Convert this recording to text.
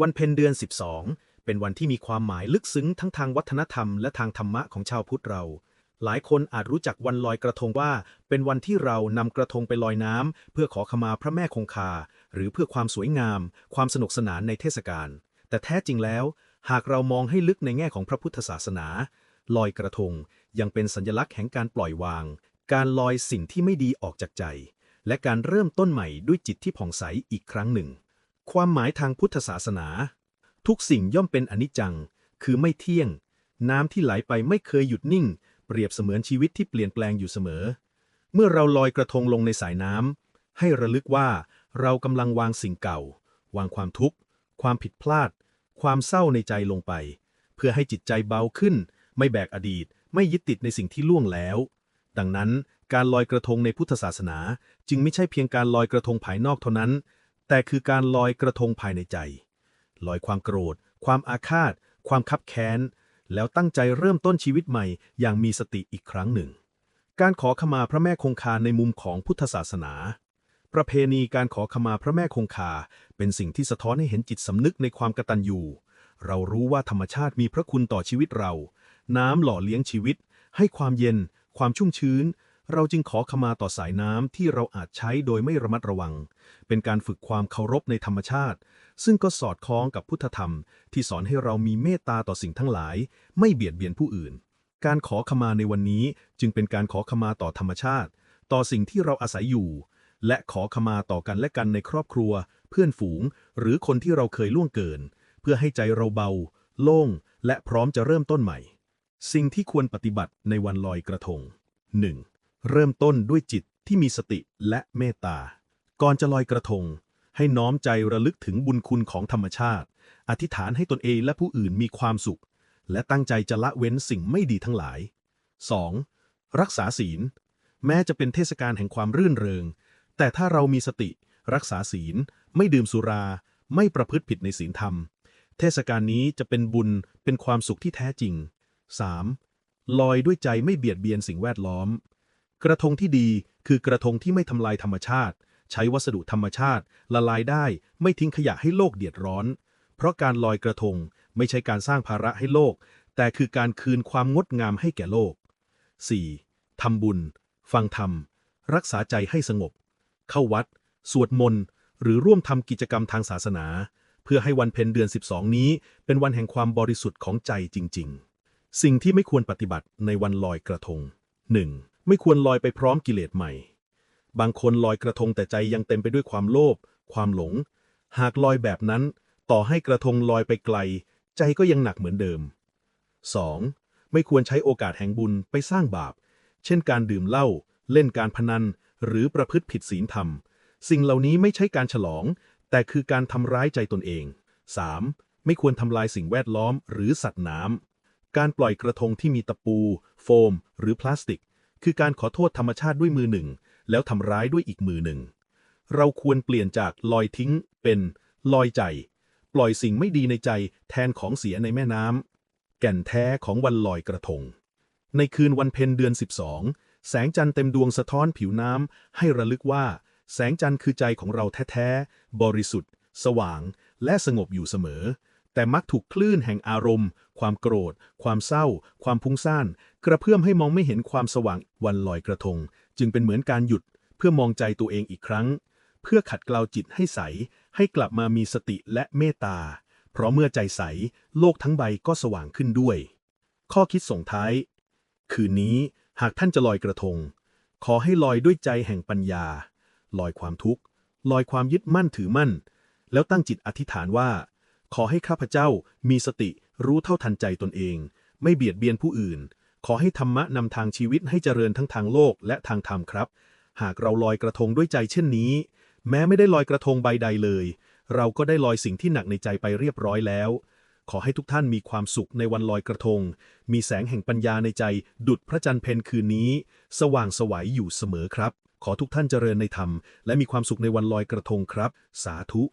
วันเพ็ญเดือน12เป็นวันที่มีความหมายลึกซึ้งทั้งทางวัฒนธรรมและทางธรรมะของชาวพุทธเราหลายคนอาจรู้จักวันลอยกระทงว่าเป็นวันที่เรานำกระทงไปลอยน้ำเพื่อขอขมาพระแม่คงคาหรือเพื่อความสวยงามความสนุกสนานในเทศกาลแต่แท้จริงแล้วหากเรามองให้ลึกในแง่ของพระพุทธศาสนาลอยกระทงยังเป็นสัญลักษณ์แห่งการปล่อยวางการลอยสิ่งที่ไม่ดีออกจากใจและการเริ่มต้นใหม่ด้วยจิตที่ผ่องใสอีกครั้งหนึ่งความหมายทางพุทธศาสนาทุกสิ่งย่อมเป็นอนิจจังคือไม่เที่ยงน้ำที่ไหลไปไม่เคยหยุดนิ่งเปรียบเสมือนชีวิตที่เปลี่ยนแปลงอยู่เสมอเมื่อเราลอยกระทงลงในสายน้ำให้ระลึกว่าเรากำลังวางสิ่งเก่าวางความทุกข์ความผิดพลาดความเศร้าในใจลงไปเพื่อให้จิตใจเบาขึ้นไม่แบกอดีตไม่ยึดติดในสิ่งที่ล่วงแล้วดังนั้นการลอยกระทงในพุทธศาสนาจึงไม่ใช่เพียงการลอยกระทงภายนอกเท่านั้นแต่คือการลอยกระทงภายในใจลอยความโกรธความอาฆาตความคับแค้นแล้วตั้งใจเริ่มต้นชีวิตใหม่อย่างมีสติอีกครั้งหนึ่งการขอขมาพระแม่คงคาในมุมของพุทธศาสนาประเพณีการขอขมาพระแม่คงคาเป็นสิ่งที่สะท้อนให้เห็นจิตสำนึกในความกตัญญูเรารู้ว่าธรรมชาติมีพระคุณต่อชีวิตเราน้ำหล่อเลี้ยงชีวิตให้ความเย็นความชุ่มชื้นเราจึงขอขมาต่อสายน้ำที่เราอาจใช้โดยไม่ระมัดระวังเป็นการฝึกความเคารพในธรรมชาติซึ่งก็สอดคล้องกับพุทธธรรมที่สอนให้เรามีเมตตาต่อสิ่งทั้งหลายไม่เบียดเบียนผู้อื่นการขอขมาในวันนี้จึงเป็นการขอขมาต่อธรรมชาติต่อสิ่งที่เราอาศัยอยู่และขอขมาต่อกันและกันในครอบครัวเพื่อนฝูงหรือคนที่เราเคยล่วงเกินเพื่อให้ใจเราเบาโล่งและพร้อมจะเริ่มต้นใหม่สิ่งที่ควรปฏิบัติในวันลอยกระทง 1. เริ่มต้นด้วยจิตที่มีสติและเมตตาก่อนจะลอยกระทงให้น้อมใจระลึกถึงบุญคุณของธรรมชาติอธิษฐานให้ตนเองและผู้อื่นมีความสุขและตั้งใจจะละเว้นสิ่งไม่ดีทั้งหลาย 2. รักษาศีลแม้จะเป็นเทศกาลแห่งความรื่นเริงแต่ถ้าเรามีสติรักษาศีลไม่ดื่มสุราไม่ประพฤติผิดในศีลธรรมเทศกาลนี้จะเป็นบุญเป็นความสุขที่แท้จริง 3. ลอยด้วยใจไม่เบียดเบียนสิ่งแวดล้อมกระทงที่ดีคือกระทงที่ไม่ทำลายธรรมชาติใช้วัสดุธรรมชาติละลายได้ไม่ทิ้งขยะให้โลกเดือดร้อนเพราะการลอยกระทงไม่ใช่การสร้างภาระให้โลกแต่คือการคืนความงดงามให้แก่โลก 4. ทำบุญฟังธรรมรักษาใจให้สงบเข้าวัดสวดมนต์หรือร่วมทำกิจกรรมทางศาสนาเพื่อให้วันเพ็ญเดือน12นี้เป็นวันแห่งความบริสุทธิ์ของใจจริงๆสิ่งที่ไม่ควรปฏิบัติในวันลอยกระทง 1. ไม่ควรลอยไปพร้อมกิเลสใหม่บางคนลอยกระทงแต่ใจยังเต็มไปด้วยความโลภความหลงหากลอยแบบนั้นต่อให้กระทงลอยไปไกลใจก็ยังหนักเหมือนเดิม 2. ไม่ควรใช้โอกาสแห่งบุญไปสร้างบาปเช่นการดื่มเหล้าเล่นการพนันหรือประพฤติผิดศีลธรรมสิ่งเหล่านี้ไม่ใช่การฉลองแต่คือการทำร้ายใจตนเอง 3. ไม่ควรทำลายสิ่งแวดล้อมหรือสัตว์น้ำการปล่อยกระทงที่มีตะปูโฟมหรือพลาสติกคือการขอโทษธรรมชาติด้วยมือหนึ่งแล้วทำร้ายด้วยอีกมือหนึ่งเราควรเปลี่ยนจากลอยทิ้งเป็นลอยใจปล่อยสิ่งไม่ดีในใจแทนของเสียในแม่น้ำแก่นแท้ของวันลอยกระทงในคืนวันเพ็ญเดือน12แสงจันทร์เต็มดวงสะท้อนผิวน้ำให้ระลึกว่าแสงจันทร์คือใจของเราแท้ๆบริสุทธิ์สว่างและสงบอยู่เสมอแต่มักถูกคลื่นแห่งอารมณ์ความโกรธความเศร้าความพุ่งซ่านกระเพื่อมให้มองไม่เห็นความสว่างวันลอยกระทงจึงเป็นเหมือนการหยุดเพื่อมองใจตัวเองอีกครั้งเพื่อขัดเกลาจิตให้ใสให้กลับมามีสติและเมตตาเพราะเมื่อใจใสโลกทั้งใบก็สว่างขึ้นด้วยข้อคิดส่งท้ายคืนนี้หากท่านจะลอยกระทงขอให้ลอยด้วยใจแห่งปัญญาลอยความทุกข์ลอยความยึดมั่นถือมั่นแล้วตั้งจิตอธิษฐานว่าขอให้ข้าพเจ้ามีสติรู้เท่าทันใจตนเองไม่เบียดเบียนผู้อื่นขอให้ธรรมะนำทางชีวิตให้เจริญทั้งทางโลกและทางธรรมครับหากเราลอยกระทงด้วยใจเช่นนี้แม้ไม่ได้ลอยกระทงใบใดเลยเราก็ได้ลอยสิ่งที่หนักในใจไปเรียบร้อยแล้วขอให้ทุกท่านมีความสุขในวันลอยกระทงมีแสงแห่งปัญญาในใจดุจพระจันทร์เพ็ญคืนนี้สว่างไสวอยู่เสมอครับขอทุกท่านเจริญในธรรมและมีความสุขในวันลอยกระทงครับสาธุ